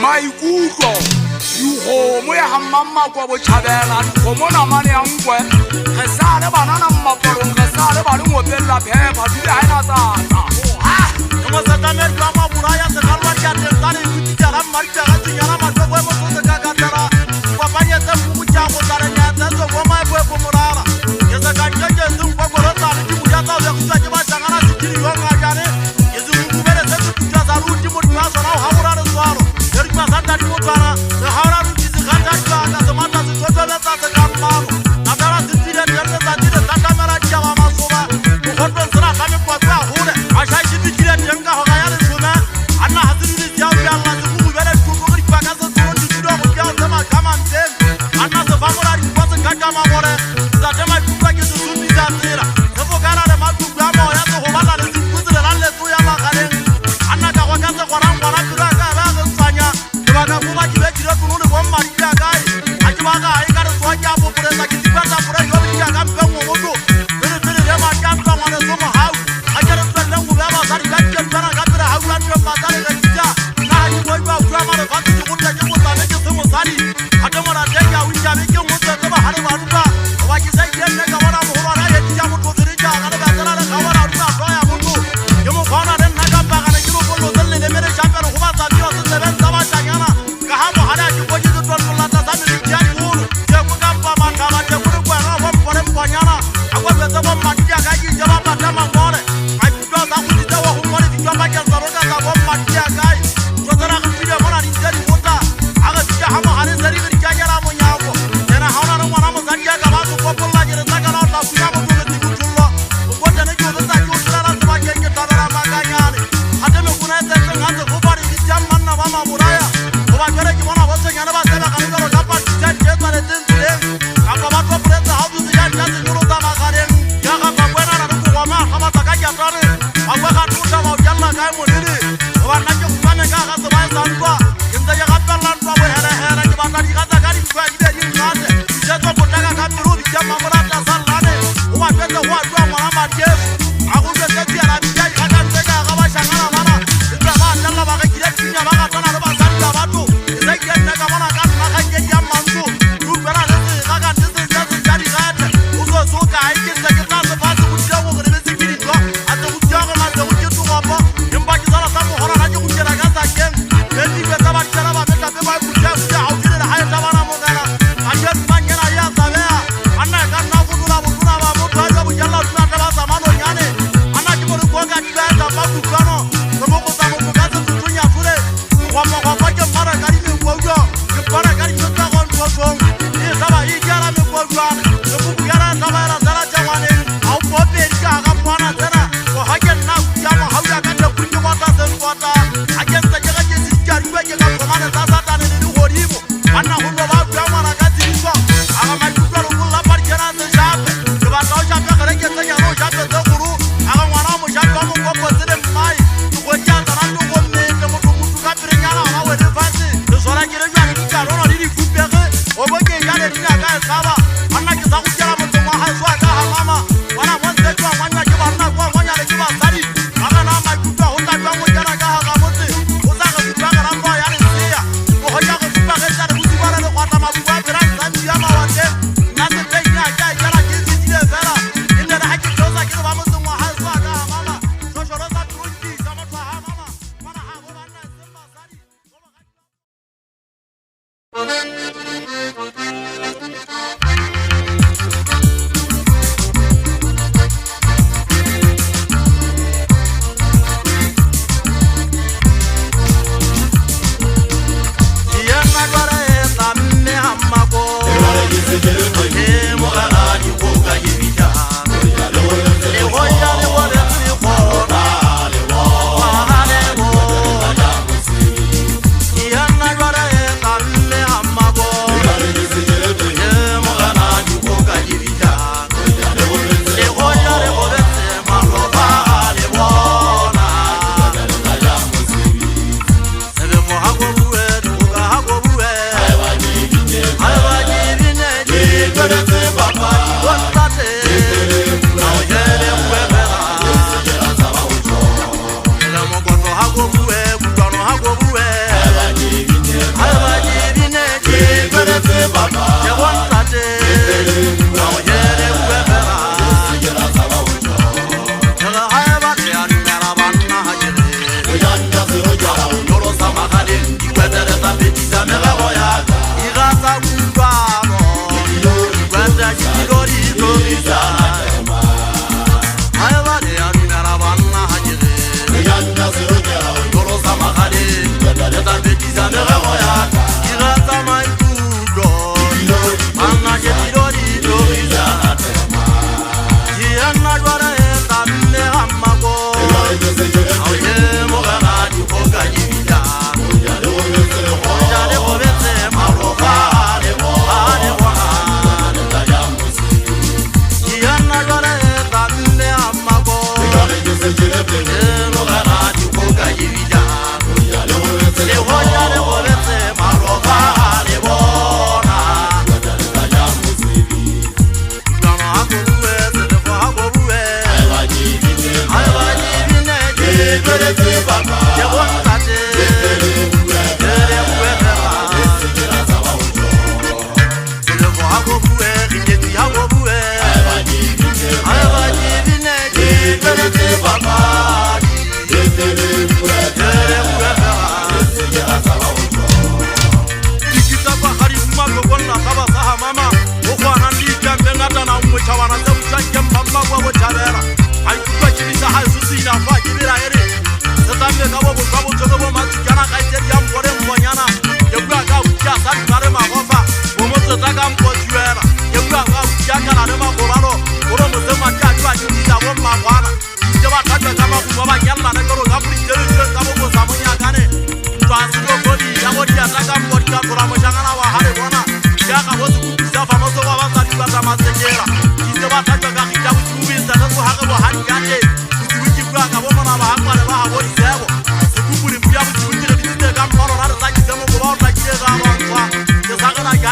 maikutlo dikgomo ya gamamma kwa botšhabela dikgomo namane ya nkwe ge sa le banana mmaporong ge sa le ba le ngopelela phepa dule ga ena tsatsa mosetamedi wa mabura ya segalwa diatentane ikutitela mmaditega tsenyana matoko e mosose ka katela kopanyetse mpuku tša go tsarenyatsetso bo maepoepo morara ke sekantšeketse nkwakorotane ke modia tsa begutsa ke bašangana sekiri yo ngajane ke se mokubele se sekutša sa ruti motho wa sona o gabora leswaro erikmasantadi motswana re gaora rutisi gantadibaka semata setotobetsa se ka mmano natela setsile telletsatsi le tatamela ditšaba masoba bokgotong sena sa mekwape a gole ašaišitsikile teng ka goga ya lesome a nna ga se dule siaopealla se go bubele dikoko ge dipaka se tsoro ditilo mama buraya o ba jere ki bona botse nyana ba seba kanu lo ka pa tse tse tsare tse tsule ka ba ba preta ha du ya ya tse lo ta ma gare ya ga ba kwena na ku wa ma ga ba ta ka ya tare ba ba ga tu ta ba ya la ka mo dile o ba na ke ku ka me ka ga se ba sa ntwa inda ya ga pa la ntwa bo hele hele ki ba ta di ga ta ga di kwa di de ni ngate tse tso ko ta ga ka miru di ya ma mura ta sa lane o ba tse wa twa mo na ma ke a go tse tse ya ra di ya ga ta tse ga ba sha ngana mana inda ba ta la ba ga ki ya ki ya ba ga ta na ba sa ta ba tu inda ki ya ga mana ka na ka ke ya ma ntu tu bera ne ga ga tse tse ya tse ya di ga ta o so so ka ai ki tse ki ta se ba tu ku ya go re se ki ri to a te ku ya ga ma te ku tu ma ba imba ki sala ta mo hora na ki ku ya ga ta ke ke ni be ta ba ki ra ba be ta be ba ku ya ku ya au ki ra ha ta ba na mo ga na a ya ma nya na ya ta be anna ka na bu na ba mo ta ya bu ya la tu na ta ba sa ma no nya ne anna ki mo ru ko ga ki ba ta ba ku ka no ko mo ko ta mo ko ga tu tu nya tu re wa mo ko ke mara ga ni ko yo ke para ga ni ta ko ko ko ni sa ba yi ya ra me ko yo ke bu ku ya ra ta ba ra ta ra ja wa ne au po pe ka ga mo na ta na ko ha ke na ya mo ha ya ka ta ku ni wa ta se ko ta a ke ta ke ga ke si ja ri ke ga ko ma na ta sa ta ne ni ho ri mo anna ho no ba ya mo na ga ti ko a ga ma ku ko ku la par ke na se ja ke ba ta ja ka ga ke ta ya ro ja ke ta ku ru a ga wa na mo ja ko mo ko po se de mai ko ja ta na lu ko me ke mo ku ka pri nya na wa we de fa se so la ke re ja ni ka ro na di ku pe ge o bo ke ya le ni na ka sa ba anna ke sa ku ja mo to ma ha so ka ha mama wana mo se ko wa nya ke ba na ko wa nya le ke ba sari aga na ma ku ta ho ta ba mo ja na ka ha ga mo se o sa ga ku ta ga na ko ya le se ya o ho ya ko ku ba ge ta ku ti ba le ko ta ma bu ba tra sa mi ya ma wa te na te te nya ja ja la ke si le vera inda na ha ke to sa ke ba mo se mo ha so ka ha mama so so ro sa tu ki sa mo ta ha mama wana ha bo ba na se ba sari ko ba ga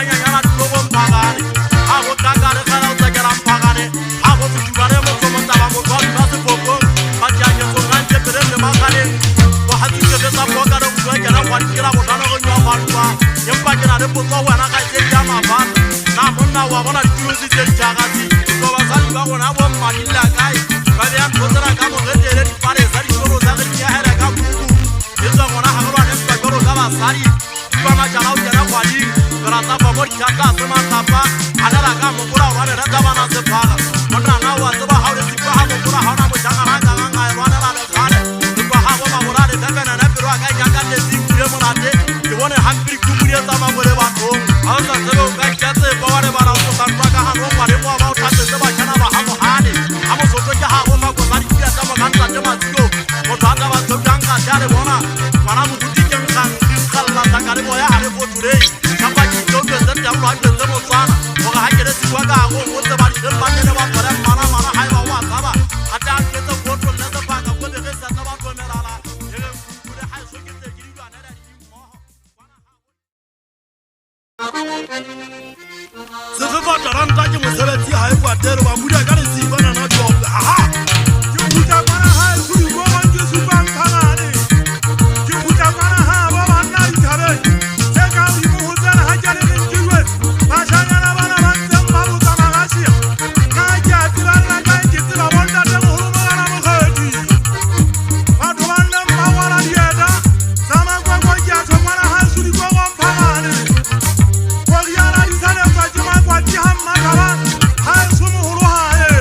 janya yana tulogo mpagane abo kakare kana utakera mpagane abo tutubare mo como taba mo kwa base popo bajanya so nganje perende makane wa hatu ke besa boka ro kwa kana kwa kira bo dano go nywa batwa yempa kira re po kwa na ka je ya ma ba na monna wa bona tulozi je jagati ko basali ba gona bo manila kai ba ya ntotera ka mo gete re pare sari soro za ke ya era ka buku yeso gona ha ba ne ka goro ka basari ba ma jana u jana kwa di karata ba bo chaka sama tapa ana la ka mo pura wa ne ra ta ba na se phaga monna na wa se ba ha re sikwa ha mo pura ha na mo janga na ka nga wa na la ka ne ba ha bo ma mo ra de ta na na piro ka ja ka de si kure mo na de ke bone hankri kumuri ta ma bole ba to ha sa se lo ka cha se ba wa re ba ra so ta ka ha no pa re mo ba ta se ba chana ba ha mo ha de ha mo so to ja ha bo ma ko sa ki ta ma kan ta de ma siko mo ta ta ba so jang ka ja re bona para mo ti jang kan kala ta ka re mo ya ha re bo ture ka ba ki to de ta ja lo ha de mo sa mo ga ha ke re si wa ga go mo ta ba de ba ne ba ko re mana mana hai ba wa ta ba ata ke to ko to na ta ba ka ko de sa ta ba ko me la la ye ku de hai so ke te ki ga na da ni mo se fe ba ta ran ta ke mo se ba ti hai kwa de ba mu da ka re si ba na na jo aha ki buta para ha su go wan ju su ban kana ne ki buta para ha ba ban na i thare se ka ri mu zan ha jare ne ki we ba sha ya na ba na ban zan ba bu ta ma ga shi ka ja ti ran na ka ki ti ba won da de mu ru ma na mu khadi ba do ban na ma wa na dia da sama ko ko ja so para ha su go wan pa ne ko ya na i thare ba ji ma ko ti ha ma ga ba ha su mu ru ha e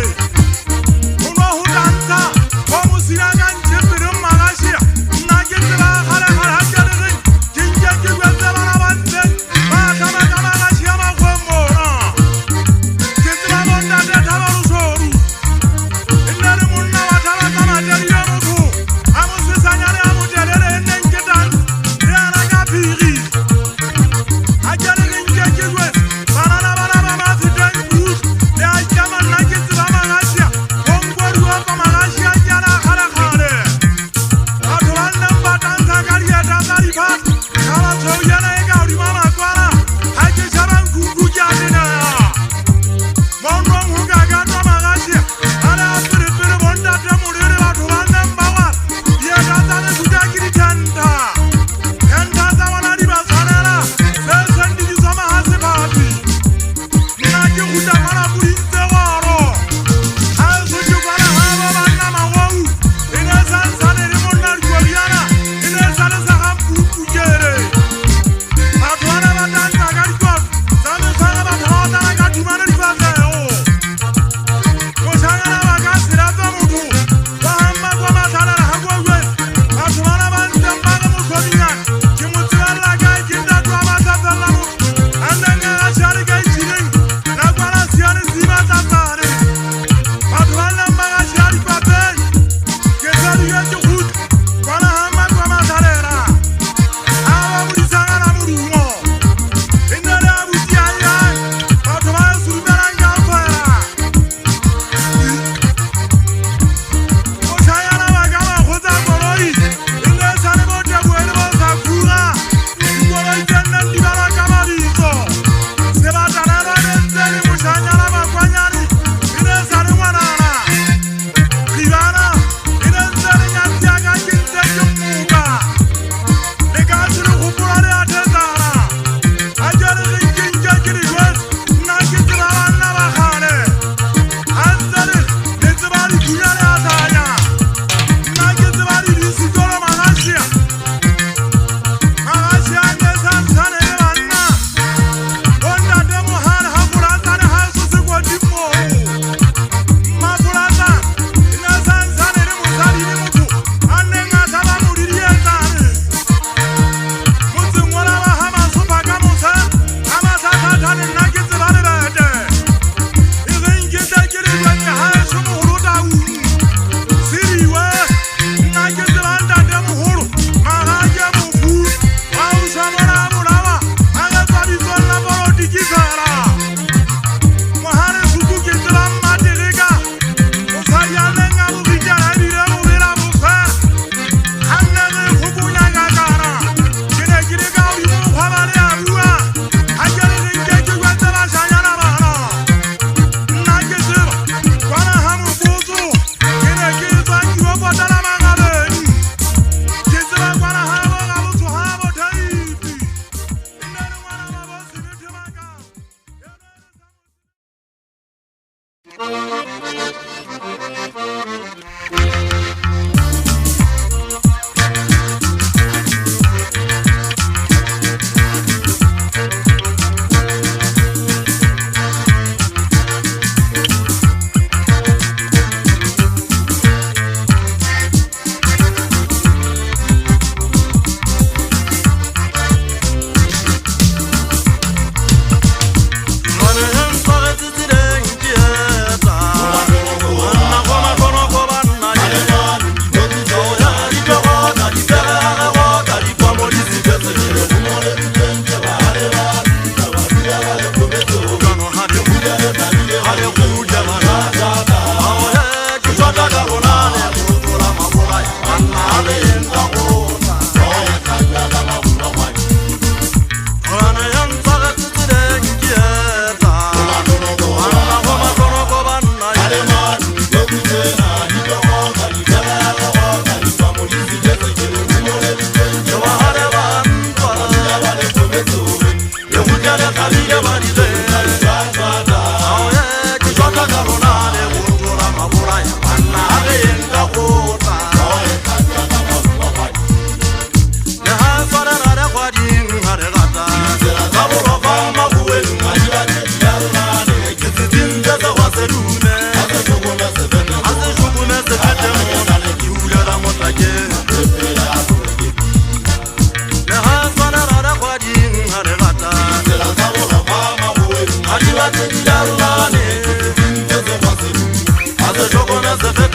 Baba,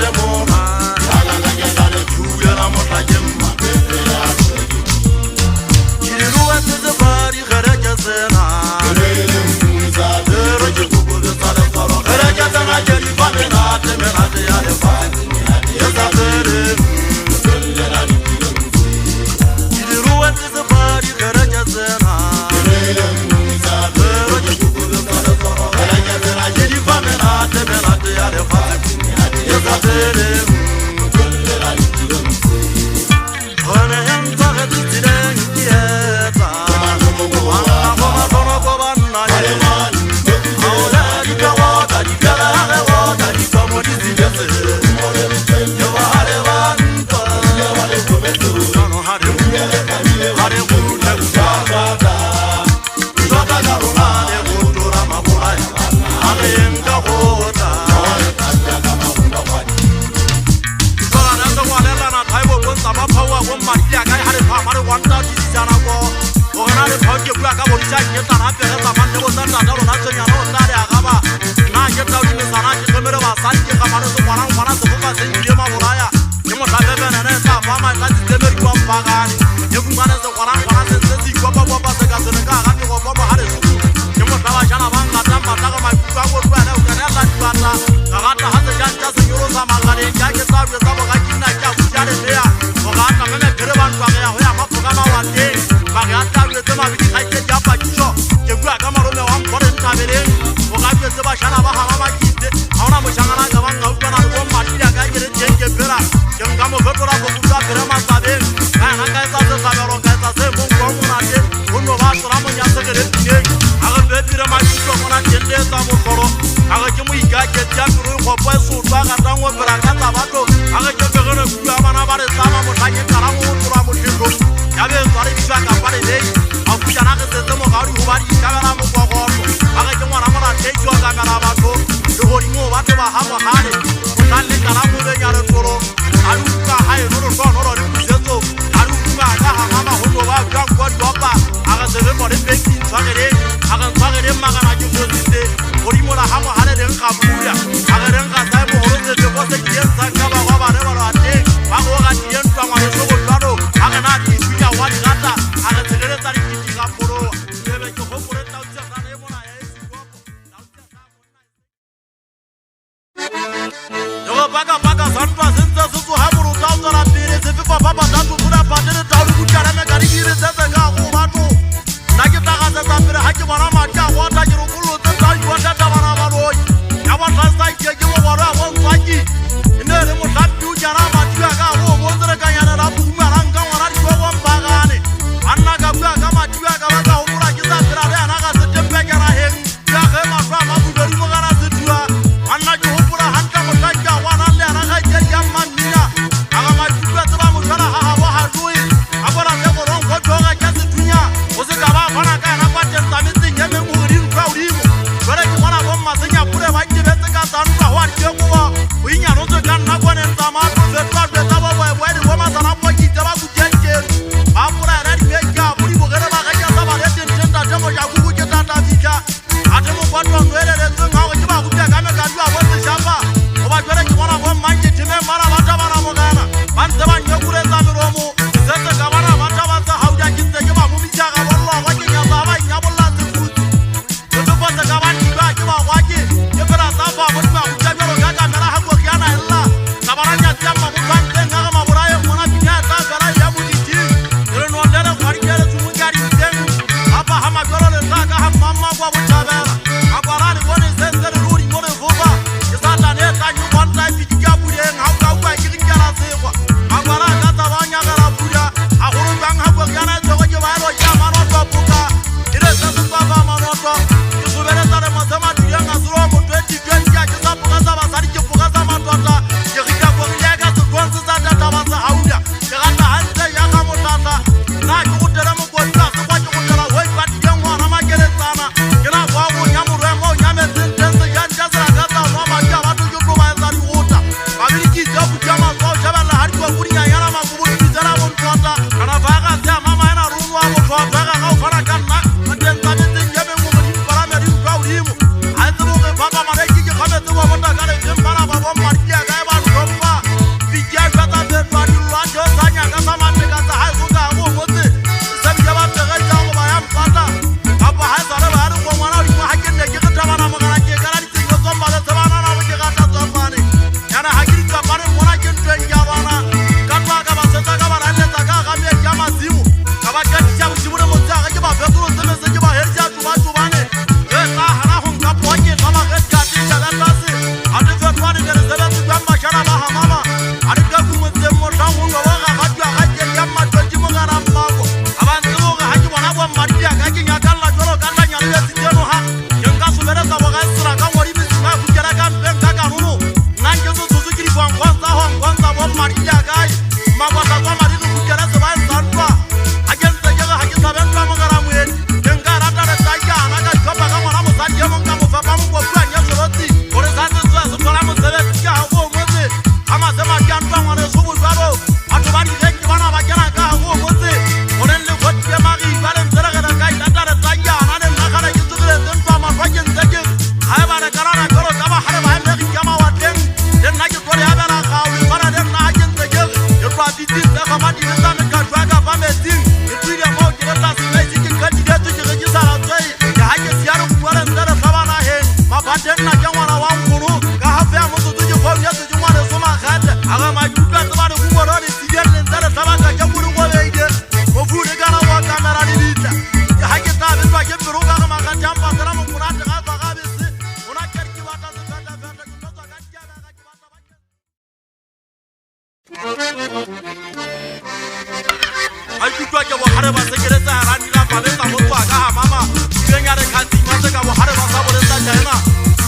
ba se ke tsa rani la ba betsa mo tswa ka ha mama ke nya re khati ma se ka bo hare ba sa bo tsa jana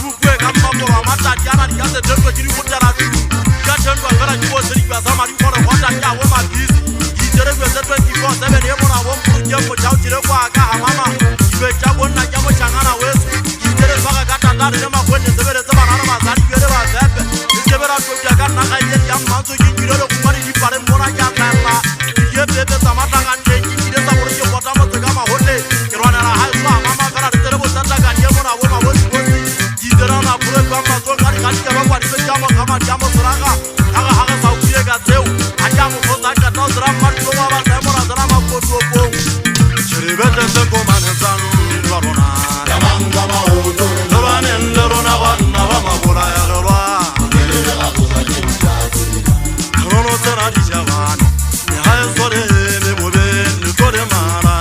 bu bue ka mma bo ma ta ya na ya se tlo ke di go tla tu ka tendwa ka ra go se di ba sa ma di go re hota ya wo ma bisi di tere go se 24/7 ye mo na wo mo ke mo chao dire kwa ka ha mama ibe cha bo na ya mo changana weso di tere ba ka ta ta re ma go ne se be tsa ba na ba sa di be ba zepe se be ra to ya ka na ga ye ya ma so ke di lo ku ma di pare mo na ya ka la ye be be tsa ma ta ga ne ki di tsa go ke bota mo tsa ma hote ke rwana ra ha so mama ka ra tere bo tsa ga ye mo na wo ma wo di tere na pure ba ma so ga ka ya ba kwa di be ja mo ka ma ja mo sura ga ha ga sa u ye ga tseu a ja mo ko za ka no dra ma ko wa ba sa mo ra dra ma ko to ko chiribe tse ko ma ne san rona ya manga ma o to rona ne rona wa na wa ma bora ya rwa rono tsara di jawan ne ha so de me bo be ne ko de mara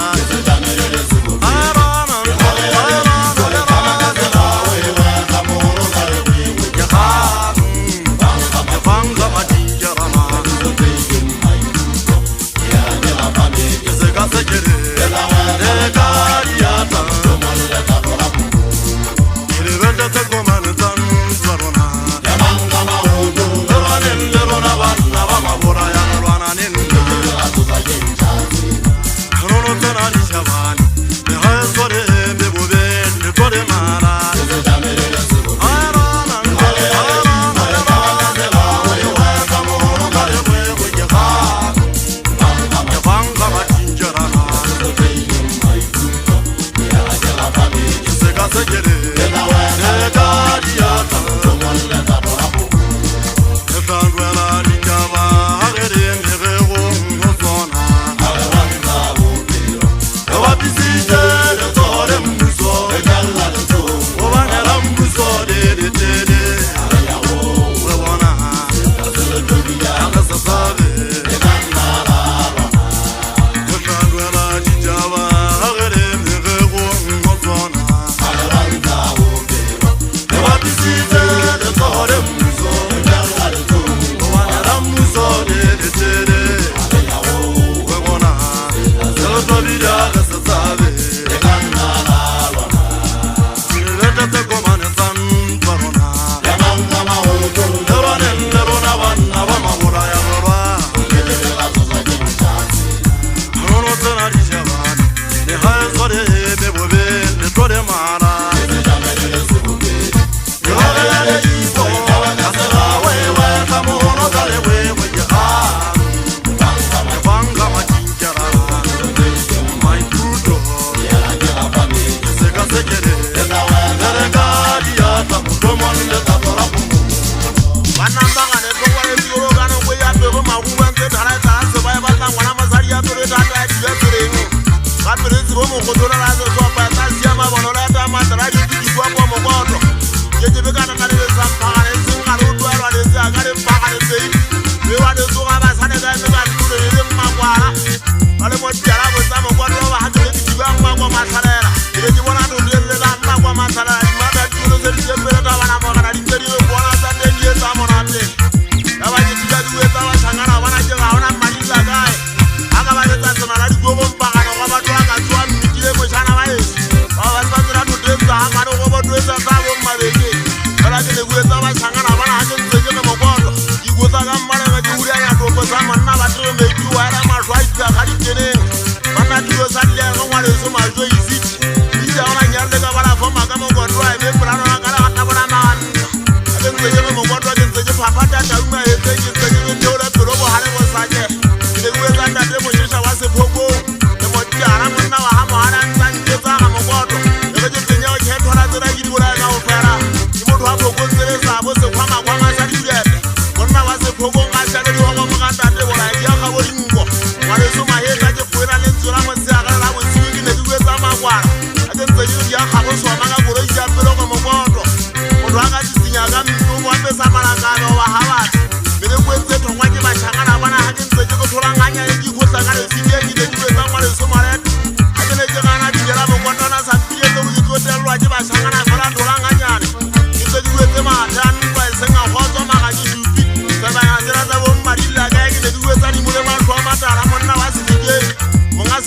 Monga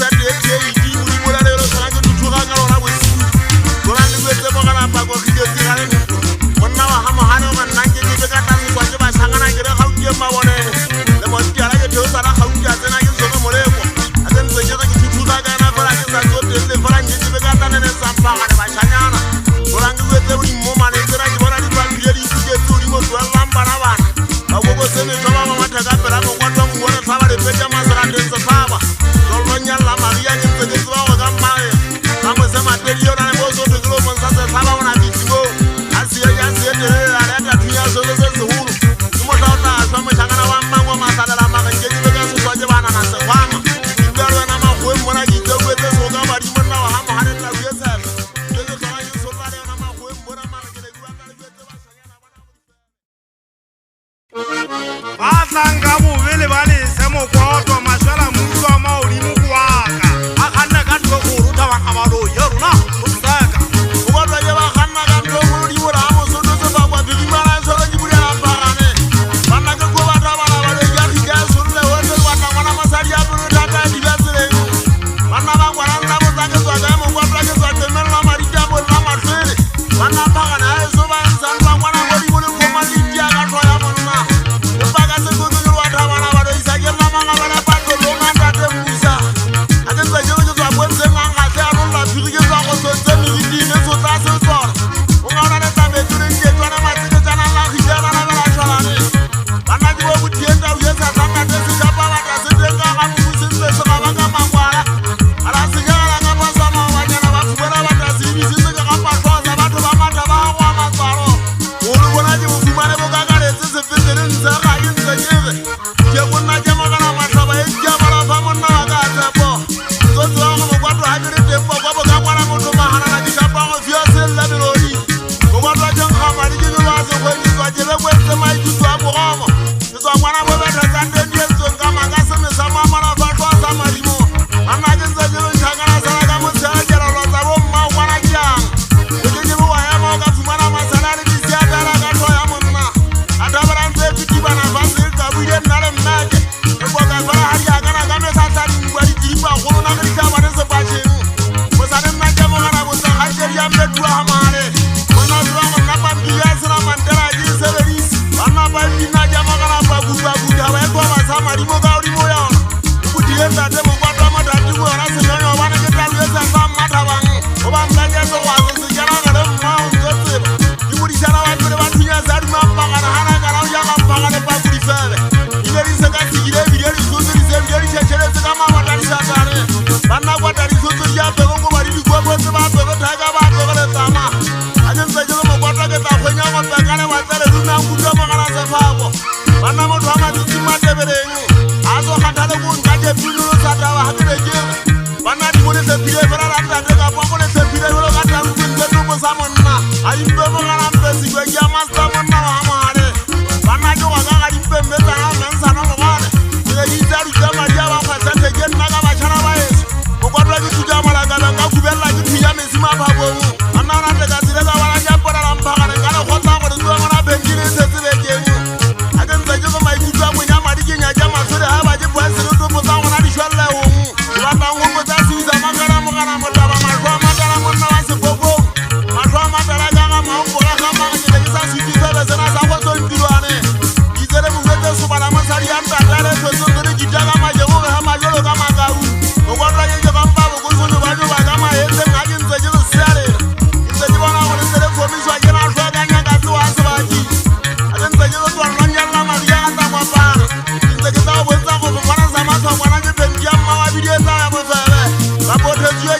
Rapote Dieu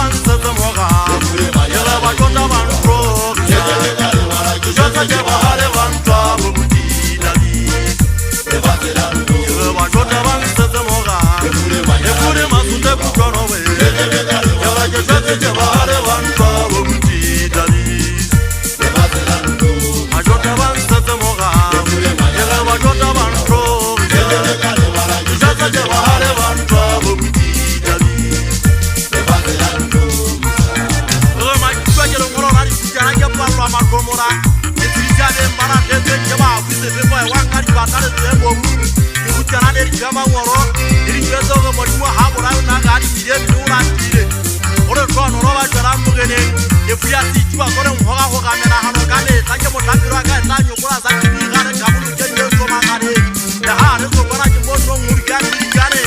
bansetsa moga Yela ba jota bantro Jota je bahare bantwa bumdidali Yela ba jota bansetsa moga Ekure masute kujono we Yela je jota je bahare bantwa bumdidali Ma jota bansetsa moga Yela ba jota bantro Jota je bahare bantwa bumdidali Makomora etikane mbara tete jaba kwise bebo wangari batare tembo ukana ne jama woro iri jezo go modimo habora na gari bide nura tire ore ko no roba jara mugene efiati tuba gore mhoga ho kamera hano kane tanje mo tambiro aka tanyo kura za kini gare kabulu kenye ko mangare ya hare ko bara ke bono murga kiri gare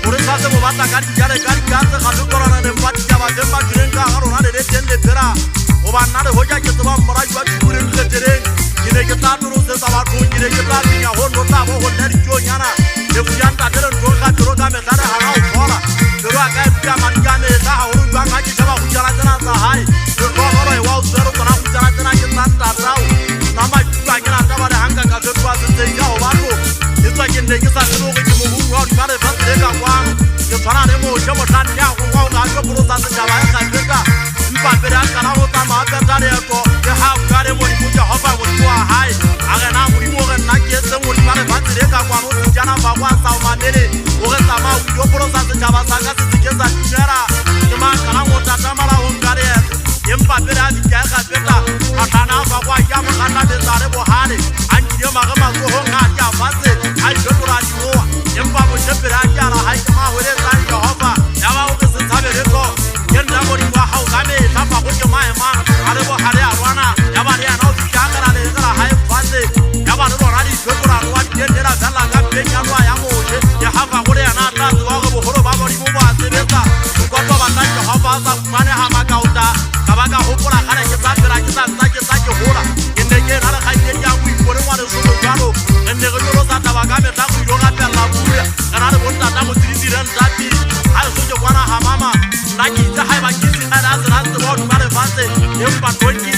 ore sase mo bata gari gare gari gase khadu korona ne mbati jaba demba jirenga haro na de tende pera Obanare hoja ke taba marai ba kure kete ine ke tanu ro se taba ko ine ke tanu nya ho no ta ho nari jo nyana e fuyanta dere ro ka me tare ha ho fora dero aka pia manjane ta ha ru ba ngaji taba ku jara jana ta hai de ko ro e wa zero ta ku jara jana ke tan ta rau na ma ba nyana taba de hanga ka se kwa se ya ho ba ko e ta ke ne ke sa ro ke mo hu ro ka de fa de ka kwa ke fara ne mo je mo tan ya ko wa ga ko pro sa se ja ba ka ka Pera kana hota ma betare ko ye ha kare mo ni muja hoba mo ko hai aga na mo mo ga na ke se mo ni mare batire ka kwa no jana ba kwa sa ma nele o ga sa ma yo pro sa se jaba sa ga se ke sa jara ke ma kana mo ta ta mala ho kare yem pa pera di ka ka beta atana ba kwa ya mo kana de sare bo hare an ji ma ga ma ko ho nga ja ba se ai jo ra di mo yem pa mo je pera ja ra hai ma ho re sa yo hoba ya ba o ke se sabe re ko yenda mo ni wa ha ga me Tapa kujo mae man, are bo hare arwana, yaba re anau chakara le zara hai bande, yaba ro rali chokora wa tendera dala ga penya wa ya moje, ya hava gore ana ta wa go horo ba bori mo ba sebeta, ko to ba ta jo hava sa mane ha ma kauta, kabaga hopora kare ke sa tera ke sa ke hora, inde ke rala kai ke ya wi gore wa re so jalo, inde go ro sa ta ba ga me ta ku yo ga per la buya, kana re bo ta ta mo tiri ran ta ti, ai so jo wana ha mama, na ki ta hai ba ki That's what I'm going to